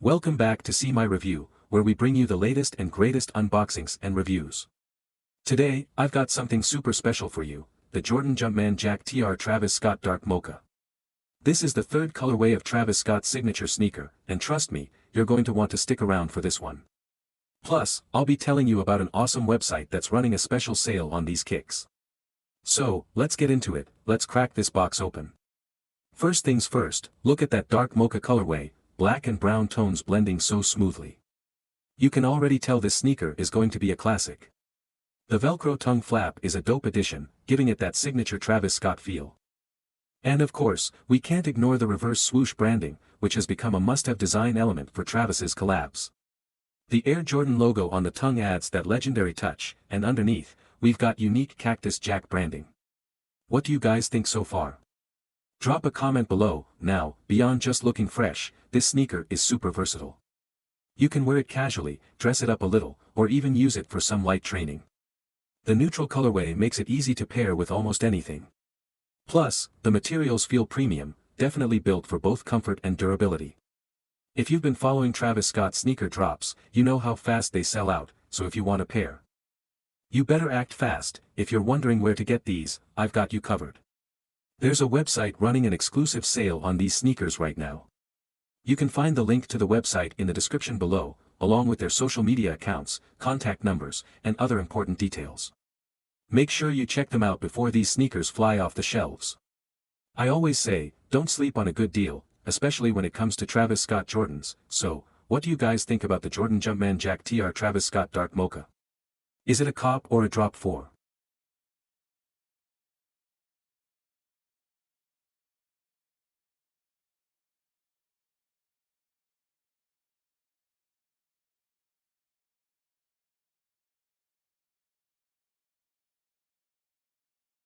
Welcome back to See My Review, where we bring you the latest and greatest unboxings and reviews. Today, I've got something super special for you, the Jordan Jumpman Jack TR Travis Scott Dark Mocha. This is the third colorway of Travis Scott's signature sneaker, and trust me, you're going to want to stick around for this one. Plus, I'll be telling you about an awesome website that's running a special sale on these kicks. So, let's get into it, let's crack this box open. First things first, look at that dark mocha colorway, black and brown tones blending so smoothly. You can already tell this sneaker is going to be a classic. The Velcro tongue flap is a dope addition, giving it that signature Travis Scott feel. And of course, we can't ignore the reverse swoosh branding, which has become a must-have design element for Travis's collabs. The Air Jordan logo on the tongue adds that legendary touch, and underneath, we've got unique Cactus Jack branding. What do you guys think so far? Drop a comment below. Now, beyond just looking fresh, this sneaker is super versatile. You can wear it casually, dress it up a little, or even use it for some light training. The neutral colorway makes it easy to pair with almost anything. Plus, the materials feel premium, definitely built for both comfort and durability. If you've been following Travis Scott's sneaker drops, you know how fast they sell out, so if you want a pair, you better act fast. If you're wondering where to get these, I've got you covered. There's a website running an exclusive sale on these sneakers right now. You can find the link to the website in the description below, along with their social media accounts, contact numbers, and other important details. Make sure you check them out before these sneakers fly off the shelves. I always say, don't sleep on a good deal, especially when it comes to Travis Scott Jordans. So, what do you guys think about the Jordan Jumpman Jack TR Travis Scott Dark Mocha? Is it a cop or a drop 4?